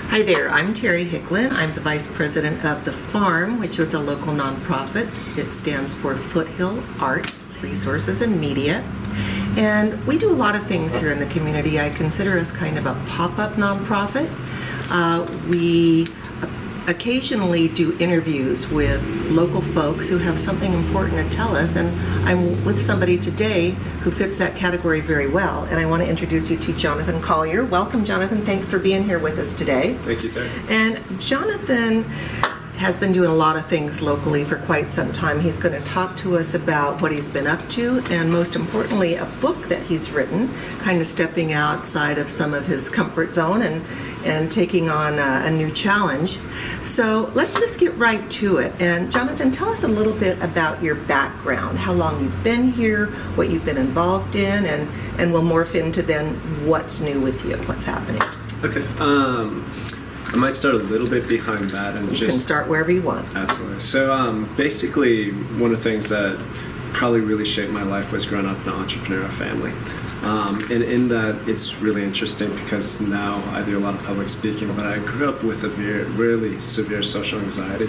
Hi there, I'm Terri Hicklin. I'm the Vice President of The Farm, which is a local nonprofit. It stands for Foothill Arts, Resources, and Media. And we do a lot of things here in the community. I consider us kind of a pop-up nonprofit. We occasionally do interviews with local folks who have something important to tell us, and I'm with somebody today who fits that category very well, and I want to introduce you to Jonathan Collier. Welcome, Jonathan. Thanks for being here with us today. Thank you, Terri. And Jonathan has been doing a lot of things locally for quite some time. He's going to talk to us about what he's been up to, and most importantly, a book that he's written, kind of stepping outside of some of his comfort zone and taking on a new challenge. So let's just get right to it. And Jonathan, tell us a little bit about your background, how long you've been here, what you've been involved in, and we'll morph into then what's new with you, what's happening. Okay. I might start a little bit behind that and You can start wherever you want. Absolutely. So basically, one of the things that probably really shaped my life was growing up in an entrepreneurial family. And in that, it's really interesting because now I do a lot of public speaking, but I grew up with a really severe social anxiety.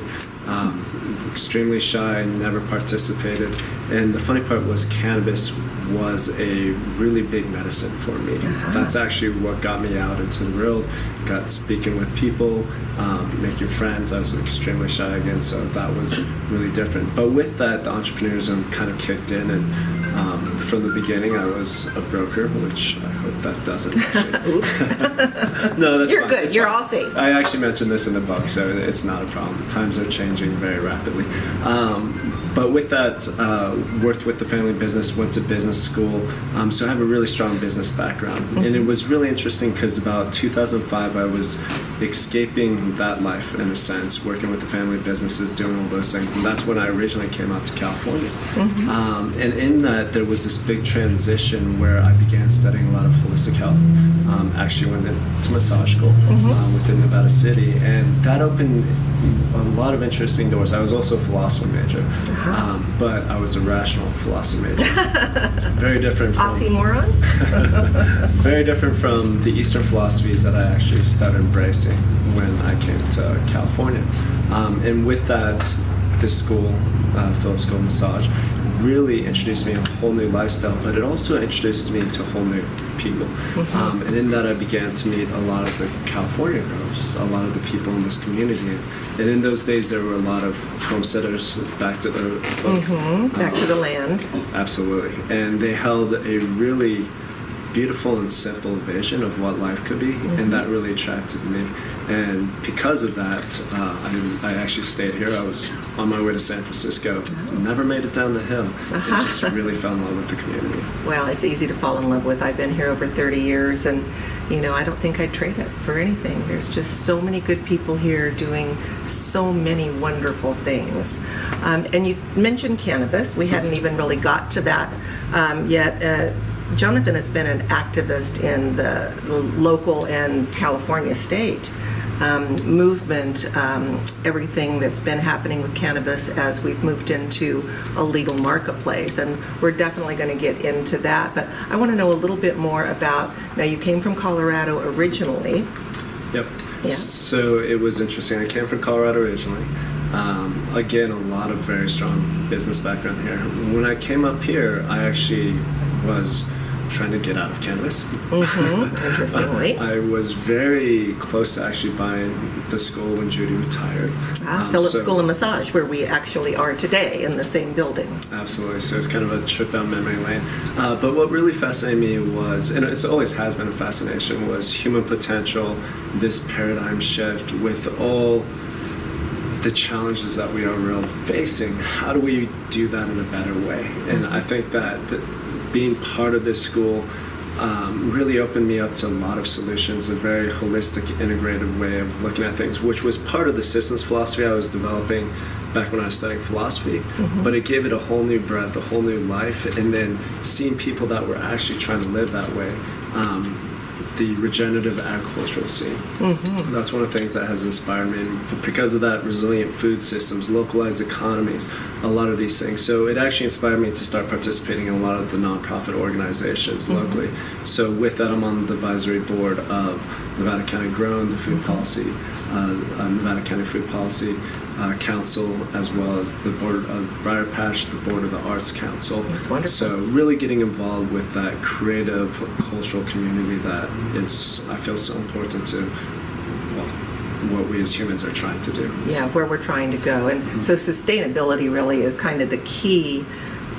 Extremely shy, never participated. And the funny part was cannabis was a really big medicine for me. That's actually what got me out into the world, got speaking with people, making friends. I was extremely shy again, so that was really different. But with that, the entrepreneurism kind of kicked in, and from the beginning I was a broker, which I hope that doesn't Oops. No, that's You're fine. good. It's You're fine. all safe. I actually mentioned this in the book, so it's not a problem. Times are changing very rapidly. But with that, worked with the family business, went to business school, so I have a really strong business background. And it was really interesting because about 2005, I was escaping that life in a sense, working with the family businesses, doing all those things. And that's when I originally came out to California. And in that, there was this big transition where I began studying a lot of holistic health. Actually went into massage school within Nevada City, and that opened a lot of interesting doors. I was also a philosophy major, but I was a rational philosophy major. Very different from Oxymoron? very different from the Eastern philosophies that I actually started embracing when I came to California. And with that, this school, Phillips School of Massage, really introduced me to a whole new lifestyle, but it also introduced me to whole new people. And in that, I began to meet a lot of the California growers, a lot of the people in this community. And in those days, there were a lot of homesteaders back to the Back to the land. Absolutely. And they held a really beautiful and simple vision of what life could be, and that really attracted me. And because of that, I actually stayed here. I was on my way to San Francisco, never made it down the hill, and just really fell in love with the community. Well, it's easy to fall in love with. I've been here over 30 years, and I don't think I'd trade it for anything. There's just so many good people here doing so many wonderful things. And you mentioned cannabis. We hadn't even really got to that yet. Jonathan has been an activist in the local and California state movement, everything that's been happening with cannabis as we've moved into a legal marketplace, and we're definitely going to get into that. But I want to know a little bit more about, now you came from Colorado originally. Yep. Yeah. So it was interesting. I came from Colorado originally. Again, a lot of very strong business background here. When I came up here, I actually was trying to get out of cannabis. Interestingly. I was very close to actually buying the school when Judy retired. Phillips School of Massage, where we actually are today in the same building. Absolutely. So it's kind of a trip down memory lane. But what really fascinated me was, and it always has been a fascination, was human potential, this paradigm shift with all the challenges that we are really facing. How do we do that in a better way? And I think that being part of this school really opened me up to a lot of solutions, a very holistic, integrated way of looking at things, which was part of the systems philosophy I was developing back when I was studying philosophy. But it gave it a whole new breath, a whole new life, and then seeing people that were actually trying to live that way. The regenerative agricultural scene. That's one of the things that has inspired me. And because of that, resilient food systems, localized economies, a lot of these things. So it actually inspired me to start participating in a lot of the nonprofit organizations locally. So with that, I'm on the advisory board of Nevada County Grown, the Food Policy, Nevada County Food Policy Council, as well as the Board of Briar Patch, the Board of the Arts Council. That's wonderful. So really getting involved with that creative cultural community that is, I feel, so important to what we as humans are trying to do. Yeah, where we're trying to go. And so sustainability really is kind of the key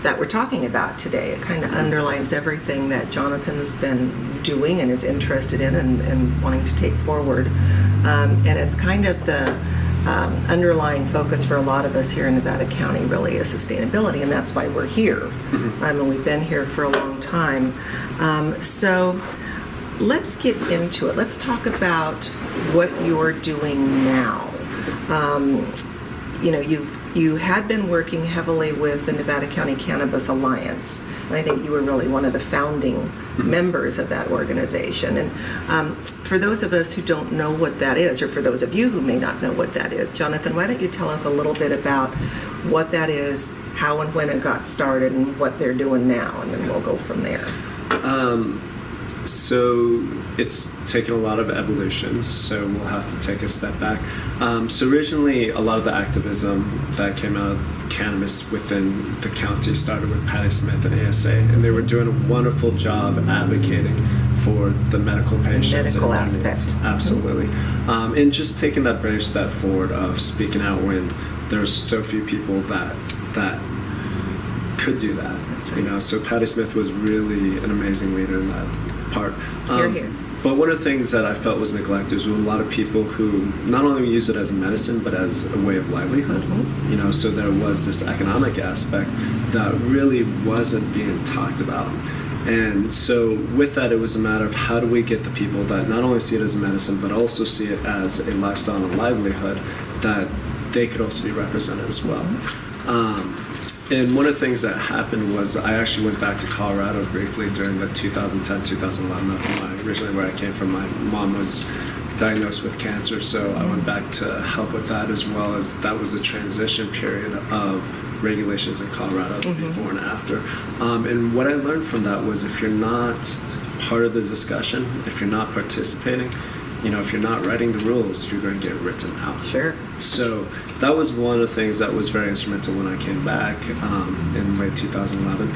that we're talking about today. It kind of underlines everything that Jonathan's been doing and is interested in and wanting to take forward. And it's kind of the underlying focus for a lot of us here in Nevada County really is sustainability, and that's why we're here. And we've been here for a long time. So let's get into it. Let's talk about what you're doing now. You had been working heavily with the Nevada County Cannabis Alliance, and I think you were really one of the founding members of that organization. And for those of us who don't know what that is, or for those of you who may not know what that is, Jonathan, why don't you tell us a little bit about what that is, how and when it got started, and what they're doing now, and then we'll go from there. So it's taken a lot of evolutions, so we'll have to take a step back. So originally, a lot of the activism that came out of cannabis within the county started with Patty Smith and ASA, and they were doing a wonderful job advocating for the medical patients. Medical and aspect. needs. Absolutely. And just taking that brave step forward of speaking out when there's so few people that could do that. That's right. So Patty Smith was really an amazing leader in that part. Here. But one of the things that I felt was neglected was a lot of people who not only use it as a medicine, but as a way of livelihood. So there was this economic aspect that really wasn't being talked about. And so with that, it was a matter of how do we get the people that not only see it as a medicine, but also see it as a lifestyle and a livelihood, that they could also be represented as well. And one of the things that happened was I actually went back to Colorado briefly during the 2010-2011. That's originally where I came from. My mom was diagnosed with cancer, so I went back to help with that, as well as that was a transition period of regulations in Colorado before and after. And what I learned from that was if you're not part of the discussion, if you're not participating, if you're not writing the rules, you're going to get written out. Sure. So that was one of the things that was very instrumental when I came back in late 2011.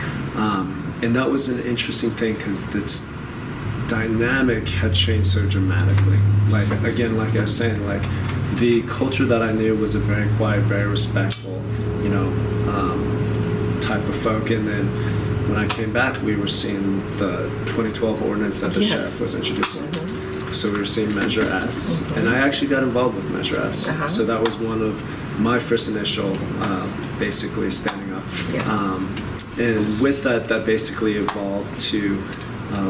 And that was an interesting thing because this dynamic had changed so dramatically. Like I was saying, the culture that I knew was a very quiet, very respectful, type of folk. And then when I came back, we were seeing the 2012 ordinance that the sheriff was introducing. So we were seeing Measure S, and I actually got involved with Measure S. So that was one of my first initial, basically standing up. Yes. And with that basically evolved to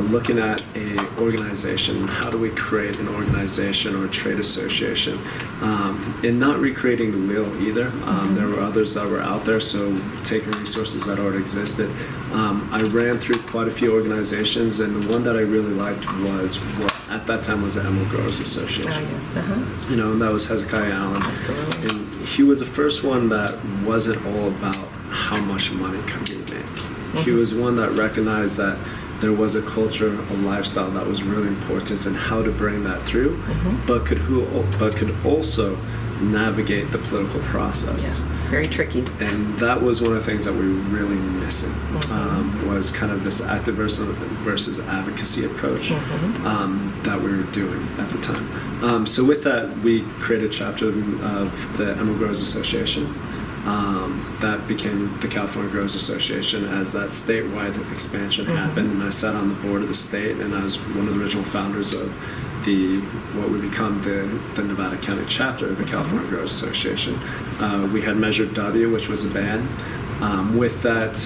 looking at a organization. How do we create an organization or a trade association? And not recreating the wheel either. There were others that were out there, so taking resources that already existed. I ran through quite a few organizations, and the one that I really liked was what at that time was the Emerald Growers Association. Yes. And that was Hezekiah Allen. Absolutely. And he was the first one that wasn't all about how much money could be made. He was one that recognized that there was a culture, a lifestyle that was really important, and how to bring that through, but could also navigate the political process. Yeah. Very tricky. And that was one of the things that we were really missing, was kind of this activism versus advocacy approach that we were doing at the time. So with that, we created a chapter of the Emerald Growers Association. That became the California Growers Association as that statewide expansion happened, and I sat on the board of the state, and I was one of the original founders of what would become the Nevada County chapter of the California Growers Association. We had Measure W, which was a ban. With that,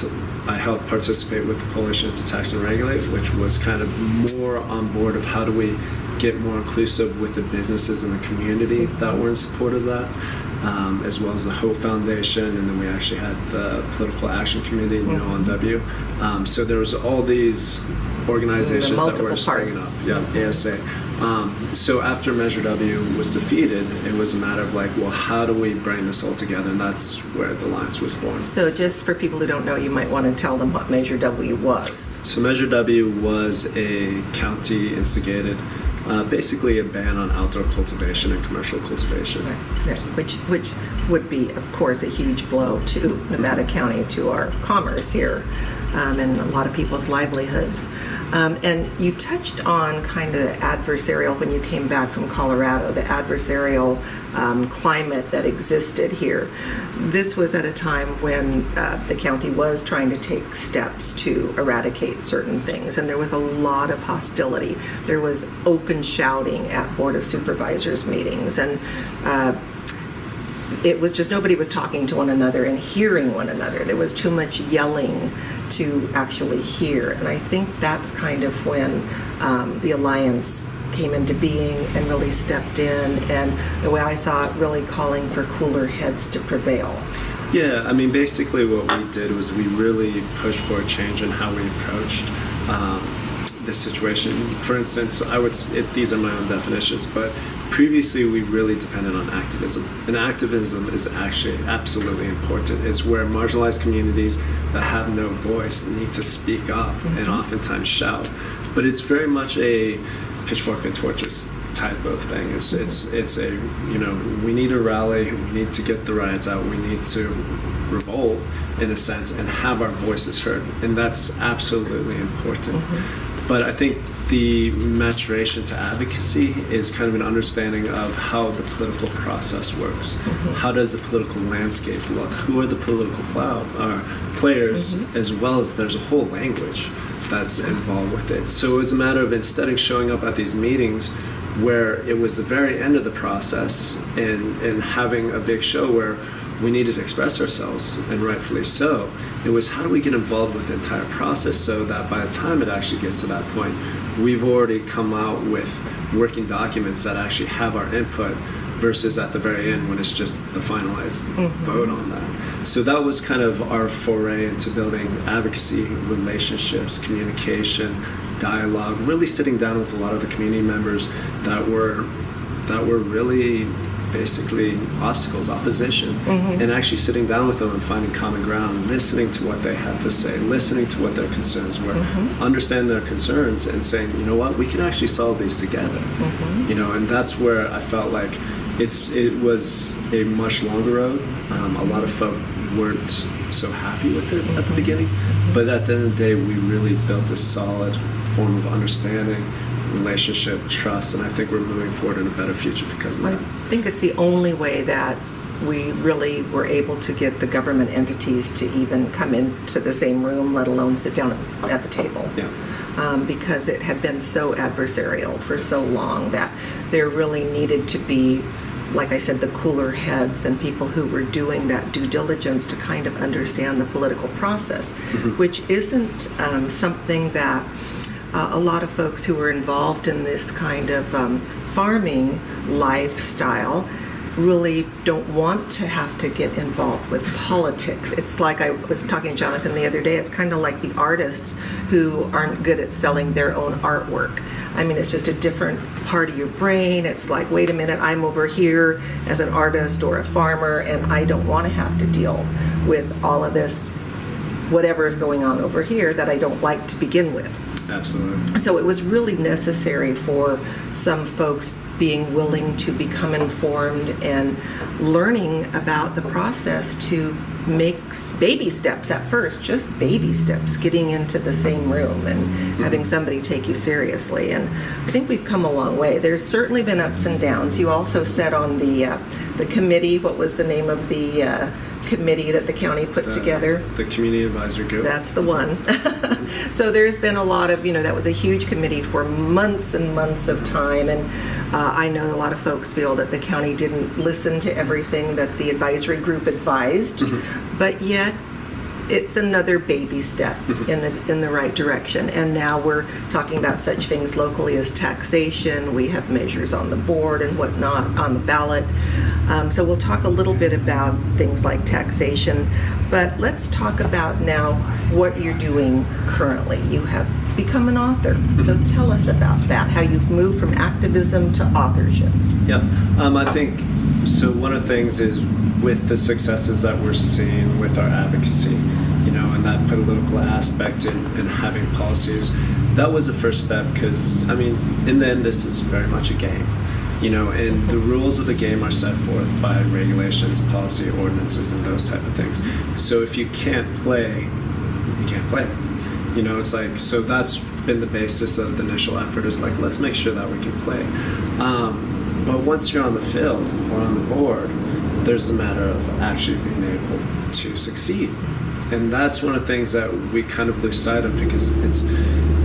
I helped participate with the Coalition to Tax and Regulate, which was kind of more on board of how do we get more inclusive with the businesses in the community that were in support of that. As well as the Hope Foundation, and then we actually had the Political Action Committee, on W. So there was all these organizations that were springing up. Yeah, ASA. So after Measure W was defeated, it was a matter of how do we bring this all together? And that's where the Alliance was born. So just for people who don't know, you might want to tell them what Measure W was. So Measure W was a county-instigated basically a ban on outdoor cultivation and commercial cultivation. Right. Which would be, of course, a huge blow to Nevada County, to our commerce here, and a lot of people's livelihoods. And you touched on kind of the adversarial, when you came back from Colorado, the adversarial climate that existed here. This was at a time when the county was trying to take steps to eradicate certain things, and there was a lot of hostility. There was open shouting at Board of Supervisors meetings, and it was just nobody was talking to one another and hearing one another. There was too much yelling to actually hear. And I think that's kind of when the Alliance came into being and really stepped in, and the way I saw it, really calling for cooler heads to prevail. Yeah, I mean, basically what we did was we really pushed for a change in how we approached this situation. For instance, these are my own definitions, but previously we really depended on activism. And activism is actually absolutely important. It's where marginalized communities that have no voice need to speak up and oftentimes shout. But it's very much a pitchfork and torches type of thing. It's a, we need a rally, we need to get the riots out, we need to revolt in a sense and have our voices heard. And that's absolutely important. But I think the maturation to advocacy is kind of an understanding of how the political process works. How does the political landscape look? Who are the political players, as well as there's a whole language that's involved with it. So it was a matter of, instead of showing up at these meetings where it was the very end of the process and having a big show where we needed to express ourselves, and rightfully so. It was, how do we get involved with the entire process so that by the time it actually gets to that point, we've already come out with working documents that actually have our input, versus at the very end when it's just the finalized vote on that. So that was kind of our foray into building advocacy, relationships, communication, dialogue, really sitting down with a lot of the community members that were really basically obstacles, opposition, and actually sitting down with them and finding common ground, listening to what they had to say, listening to what their concerns were, understanding their concerns and saying, you know what, we can actually solve these together. And that's where I felt like it was a much longer road. A lot of folk weren't so happy with it at the beginning, but at the end of the day, we really built a solid form of understanding, relationship, trust, and I think we're moving forward in a better future because of that. I think it's the only way that we really were able to get the government entities to even come into the same room, let alone sit down at the table. Because it had been so adversarial for so long that there really needed to be, like I said, the cooler heads and people who were doing that due diligence to kind of understand the political process, which isn't something that a lot of folks who are involved in this kind of farming lifestyle really don't want to have to get involved with politics. It's like, I was talking to Jonathan the other day, it's kind of like the artists who aren't good at selling their own artwork. I mean, it's just a different part of your brain. It's like, wait a minute, I'm over here as an artist or a farmer, and I don't want to have to deal with all of this, whatever is going on over here that I don't like to begin with. Absolutely. So it was really necessary for some folks being willing to become informed and learning about the process to make baby steps at first, just baby steps, getting into the same room and having somebody take you seriously. And I think we've come a long way. There's certainly been ups and downs. You also said on the committee, what was the name of the committee that the county put together? The Community Advisory Group. That's the one. So there's been a lot of, that was a huge committee for months and months of time, and I know a lot of folks feel that the county didn't listen to everything that the advisory group advised, but yet it's another baby step in the right direction. And now we're talking about such things locally as taxation. We have measures on the board and whatnot on the ballot. So we'll talk a little bit about things like taxation, but let's talk about now what you're doing currently. You have become an author. So tell us about that, how you've moved from activism to authorship. Yeah, I think, so one of the things is with the successes that we're seeing with our advocacy, and that political aspect in having policies. That was the first step because, I mean, in the end, this is very much a game, and the rules of the game are set forth by regulations, policy, ordinances, and those type of things. So if you can't play, you can't play. It's like, so that's been the basis of the initial effort is like, let's make sure that we can play. But once you're on the field or on the board, there's a matter of actually being able to succeed. And that's one of the things that we kind of lose sight of because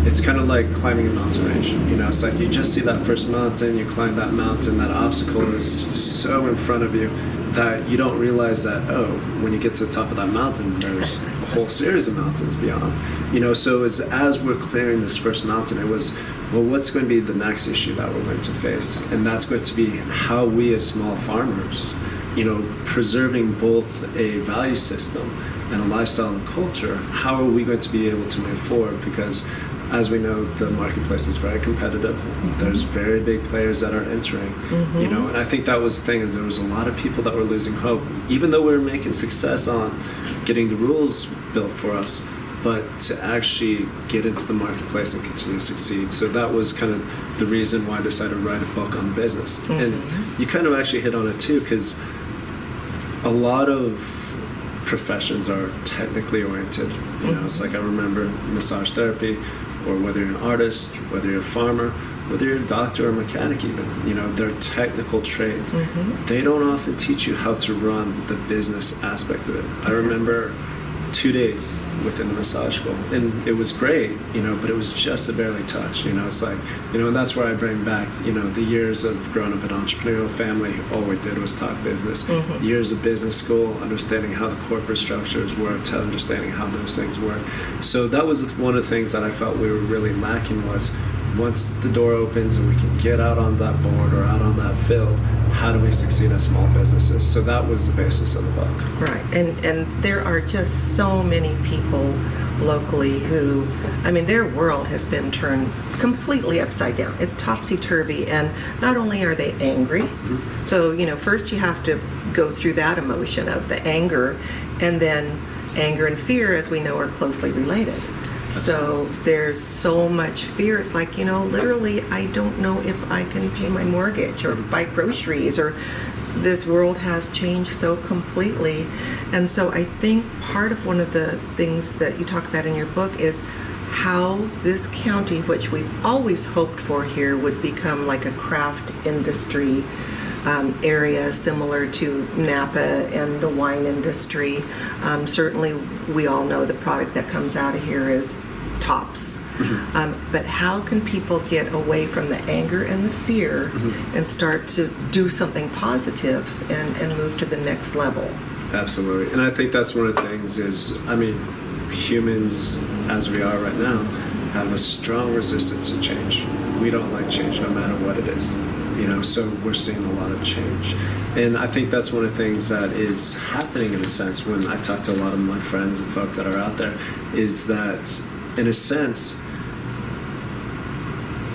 it's kind of like climbing a mountain range. It's like you just see that first mountain, you climb that mountain, that obstacle is so in front of you that you don't realize that, when you get to the top of that mountain, there's a whole series of mountains beyond. So as we're clearing this first mountain, it was, well, what's going to be the next issue that we're going to face? And that's going to be how we as small farmers, preserving both a value system and a lifestyle and culture, how are we going to be able to move forward? Because as we know, the marketplace is very competitive. There's very big players that are entering, and I think that was the thing is there was a lot of people that were losing hope, even though we were making success on getting the rules built for us, but to actually get into the marketplace and continue to succeed. So that was kind of the reason why I decided to write a book on business. And you kind of actually hit on it too, because a lot of professions are technically oriented. It's like I remember massage therapy, or whether you're an artist, whether you're a farmer, whether you're a doctor or a mechanic even, they're technical trades. They don't often teach you how to run the business aspect of it. I remember 2 days within the massage school, and it was great, but it was just a barely touch. It's like, and that's where I bring back, the years of growing up in an entrepreneurial family. All we did was talk business. Years of business school, understanding how the corporate structures work, to understanding how those things work. So that was one of the things that I felt we were really lacking was, once the door opens and we can get out on that board or out on that field, how do we succeed as small businesses? So that was the basis of the book. Right, and there are just so many people locally who, their world has been turned completely upside down. It's topsy-turvy, and not only are they angry, so, first you have to go through that emotion of the anger, and then anger and fear, as we know, are closely related. So there's so much fear. It's like, literally, I don't know if I can pay my mortgage or buy groceries, or this world has changed so completely. And so I think part of one of the things that you talk about in your book is how this county, which we've always hoped for here, would become like a craft industry area similar to Napa and the wine industry. Certainly, we all know the product that comes out of here is tops. But how can people get away from the anger and the fear and start to do something positive and move to the next level? Absolutely. And I think that's one of the things is, humans, as we are right now, have a strong resistance to change. We don't like change no matter what it is. So we're seeing a lot of change. And I think that's one of the things that is happening in a sense when I talk to a lot of my friends and folk that are out there, is that in a sense,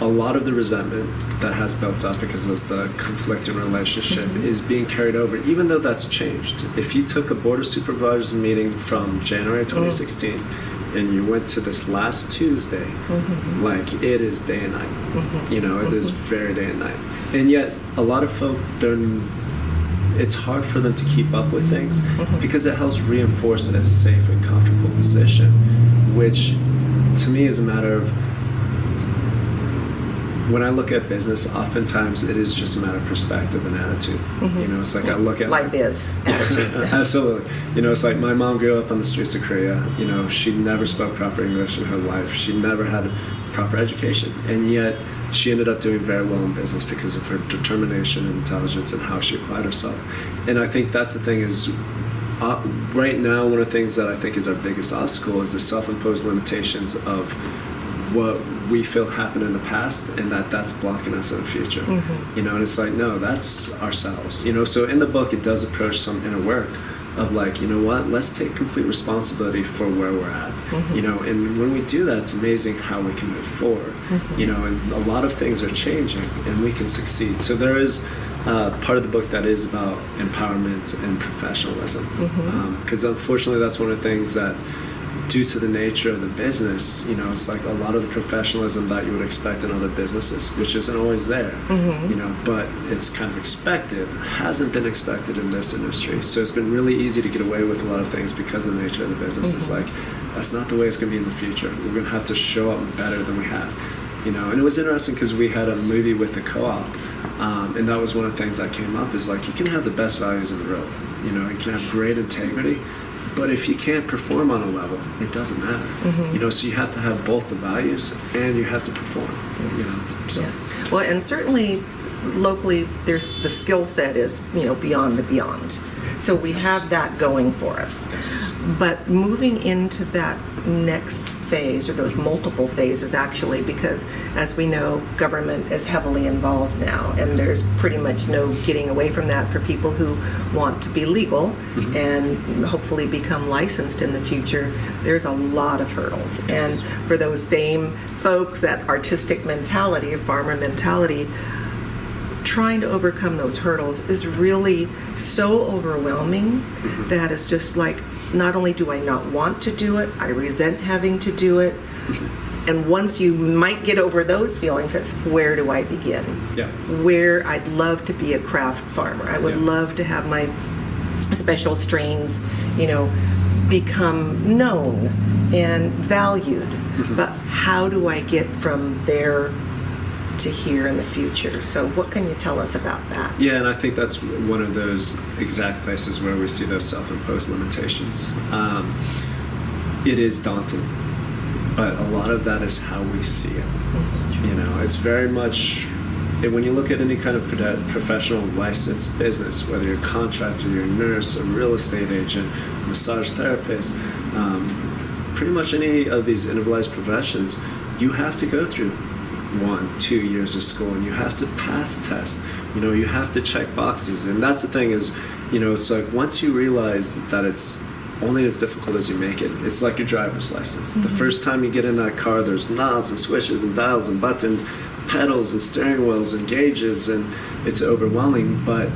a lot of the resentment that has built up because of the conflicting relationship is being carried over, even though that's changed. If you took a board of supervisors meeting from January 2016 and you went to this last Tuesday, like it is day and night. It is very day and night. And yet a lot of folk, it's hard for them to keep up with things because it helps reinforce a safe and comfortable position, which to me is a matter of, when I look at business, oftentimes it is just a matter of perspective and attitude. It's like I look at life is attitude. Absolutely. It's like my mom grew up on the streets of Korea. She never spoke proper English in her life. She never had a proper education, and yet she ended up doing very well in business because of her determination and intelligence and how she applied herself. And I think that's the thing is, right now, one of the things that I think is our biggest obstacle is the self-imposed limitations of what we feel happened in the past, and that's blocking us in the future. And it's like, no, that's ourselves. So in the book, it does approach some inner work of like, let's take complete responsibility for where we're at. And when we do that, it's amazing how we can move forward. And a lot of things are changing, and we can succeed. So there is part of the book that is about empowerment and professionalism, because unfortunately, that's one of the things that due to the nature of the business, you know, it's like a lot of the professionalism that you would expect in other businesses, which isn't always there, you know, but it's kind of expected, hasn't been expected in this industry. So it's been really easy to get away with a lot of things because of the nature of the business. It's like, that's not the way it's going to be in the future. We're going to have to show up better than we have, you know. And it was interesting because we had a movie with the co-op, and that was one of the things that came up, is like, you can have the best values in the world, you know, you can have great integrity, but if you can't perform on a level, it doesn't matter. You know, so you have to have both the values and you have to perform. You know, so. Yes. Well, and certainly locally, there's the skill set is, you know, beyond the beyond. So we have that going for us. Yes. But moving into that next phase, or those multiple phases actually, because as we know, government is heavily involved now, and there's pretty much no getting away from that for people who want to be legal and hopefully become licensed in the future. There's a lot of hurdles. And for those same folks, that artistic mentality, farmer mentality, trying to overcome those hurdles is really so overwhelming that it's just like, not only do I not want to do it, I resent having to do it. And once you might get over those feelings, it's where do I begin? Yeah. Where I'd love to be a craft farmer. I would love to have my special strains, you know, become known and valued. But how do I get from there to here in the future? So what can you tell us about that? Yeah, and I think that's one of those exact places where we see those self-imposed limitations. It is daunting, but a lot of that is how we see it. You know, it's very much, when you look at any kind of professional licensed business, whether you're a contractor, you're a nurse, a real estate agent, a massage therapist, pretty much any of these individualized professions, you have to go through 1-2 years of school, and you have to pass tests. You know, you have to check boxes, and that's the thing is, you know, it's like once you realize that it's only as difficult as you make it. It's like your driver's license. The first time you get in that car, there's knobs and switches and dials and buttons, pedals and steering wheels and gauges, and it's overwhelming. But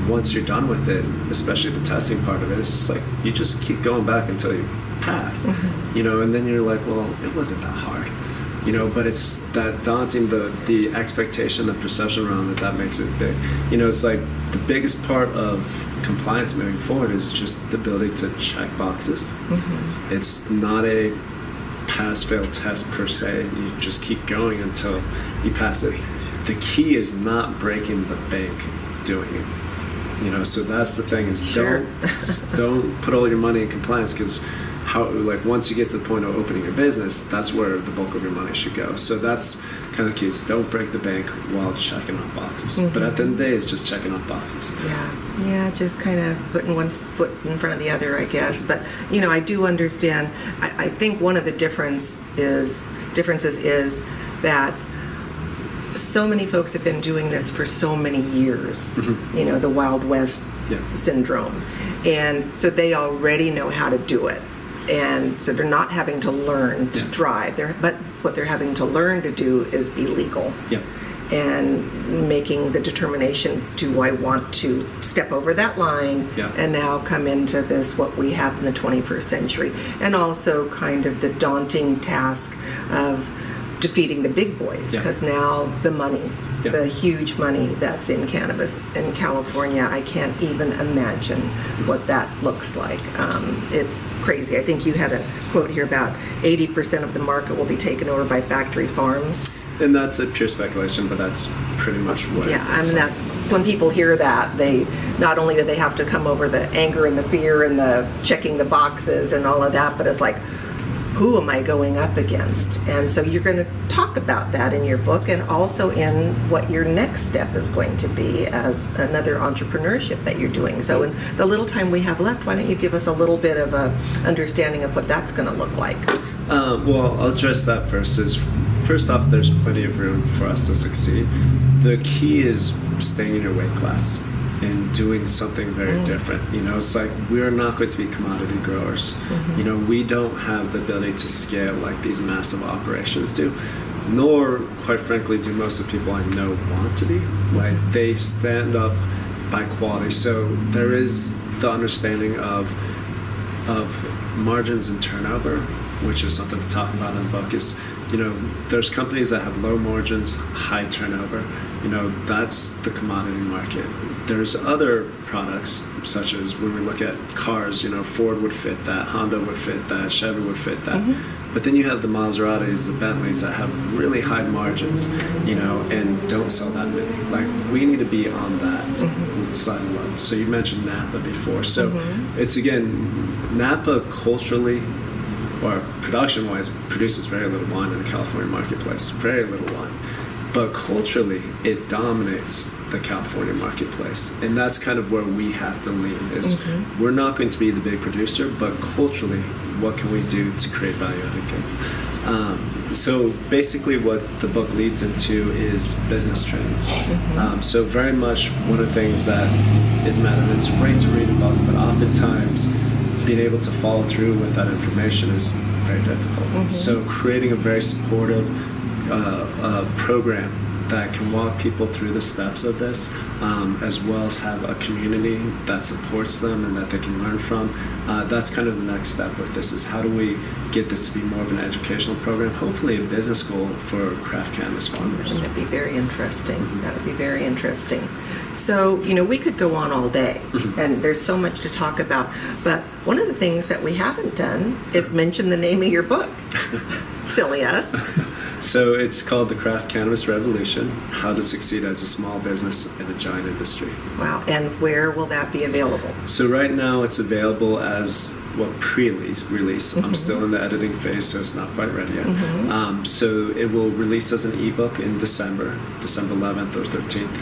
once you're done with it, especially the testing part of it, it's just like you just keep going back until you pass. You know, and then you're like, well, it wasn't that hard. You know, but it's that daunting, the expectation, the perception around it, that makes it big. You know, it's like the biggest part of compliance moving forward is just the ability to check boxes. It's not a pass-fail test per se. You just keep going until you pass it. The key is not breaking the bank doing it. You know, so that's the thing is don't put all your money in compliance, because like once you get to the point of opening your business, that's where the bulk of your money should go. So that's kind of the key, is don't break the bank while checking off boxes. But at the end of the day, it's just checking off boxes. Yeah, just kind of putting one foot in front of the other, I guess. But, you know, I do understand. I think one of the differences is that so many folks have been doing this for so many years, you know, the Wild West syndrome. And so they already know how to do it. And so they're not having to learn to drive. But what they're having to learn to do is be legal. And making the determination, do I want to step over that line and now come into this, what we have in the 21st century. And also kind of the daunting task of defeating the big boys, because now the money, the huge money that's in cannabis in California, I can't even imagine what that looks like. It's crazy. I think you had a quote here about 80% of the market will be taken over by factory farms. And that's a pure speculation, but that's pretty much what I mean, that's when people hear that, they not only do they have to come over the anger and the fear and the checking the boxes and all of that, but it's like, who am I going up against? And so you're going to talk about that in your book, and also in what your next step is going to be as another entrepreneurship that you're doing. So in the little time we have left, why don't you give us a little bit of a understanding of what that's going to look like? Well, I'll address that first. First off, there's plenty of room for us to succeed. The key is staying in your weight class and doing something very different. You know, it's like we're not going to be commodity growers. You know, we don't have the ability to scale like these massive operations do, nor, quite frankly, do most of the people I know want to be. Like, they stand up by quality. So there is the understanding of of margins and turnover, which is something to talk about in the book, is, there's companies that have low margins, high turnover. That's the commodity market. There's other products, such as when we look at cars, Ford would fit that, Honda would fit that, Chevy would fit that. But then you have the Maseratis, the Bentleys that have really high margins, and don't sell that many. Like, we need to be on that side of level. So you mentioned Napa before. So it's, again, Napa culturally, or production-wise, produces very little wine in the California marketplace. Very little wine. But culturally, it dominates the California marketplace. And that's kind of where we have to lean, is we're not going to be the big producer, but culturally, what can we do to create value-added goods? So basically what the book leads into is business trends. So very much one of the things that is matter, it's great to read a book, but oftentimes being able to follow through with that information is very difficult. So creating a very supportive program that can walk people through the steps of this, as well as have a community that supports them and that they can learn from. That's kind of the next step with this, is how do we get this to be more of an educational program, hopefully a business goal for craft cannabis farmers. That'd be very interesting. That would be very interesting. So, we could go on all day, and there's so much to talk about. But one of the things that we haven't done is mention the name of your book. Silly us. So it's called The Craft Cannabis Revolution, How to Succeed as a Small Business in a Giant Industry. Wow. And where will that be available? So right now it's available as, pre-release. I'm still in the editing phase, so it's not quite ready yet. So it will release as an ebook in December 11th or 13th.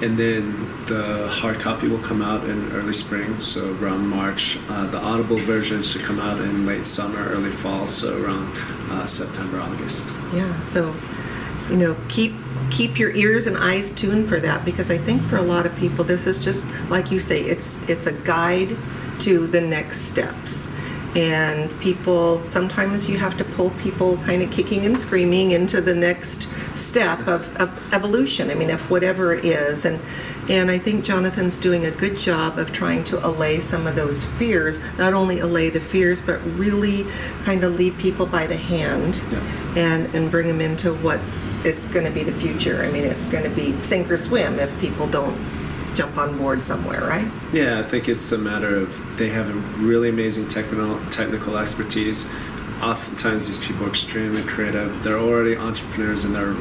And then the hard copy will come out in early spring, so around March. The Audible version should come out in late summer, early fall, so around September, August. Yeah, so, keep your ears and eyes tuned for that, because I think for a lot of people, this is just, like you say, it's a guide to the next steps. And people, sometimes you have to pull people kind of kicking and screaming into the next step of evolution, of whatever it is. And I think Jonathan's doing a good job of trying to allay some of those fears, not only allay the fears, but really kind of lead people by the hand and bring them into what it's going to be the future. It's going to be sink or swim if people don't jump on board somewhere, right? Yeah, I think it's a matter of they have a really amazing technical expertise. Oftentimes these people are extremely creative. They're already entrepreneurs in their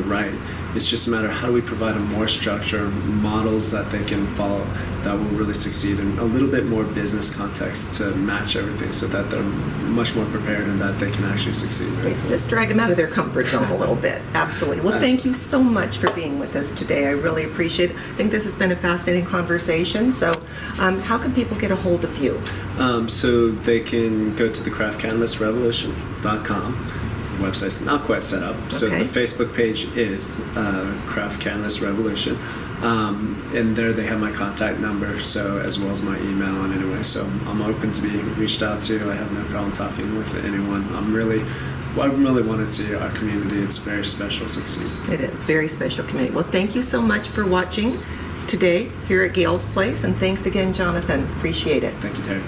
right. It's just a matter of how do we provide them more structure, models that they can follow that will really succeed, and a little bit more business context to match everything so that they're much more prepared and that they can actually succeed. Just drag them out of their comfort zone a little bit. Absolutely. Well, thank you so much for being with us today. I really appreciate it. I think this has been a fascinating conversation. So how can people get a hold of you? So they can go to the craftcannabisrevolution.com. Website's not quite set up. So the Facebook page is Craft Cannabis Revolution. And there they have my contact number, so as well as my email. And anyway, so I'm open to being reached out to. I have no problem talking with anyone. I really want to see our community. It's very special succeed. It is very special community. Well, thank you so much for watching today here at Gail's Place, and thanks again, Jonathan. Appreciate it. Thank you, Terri.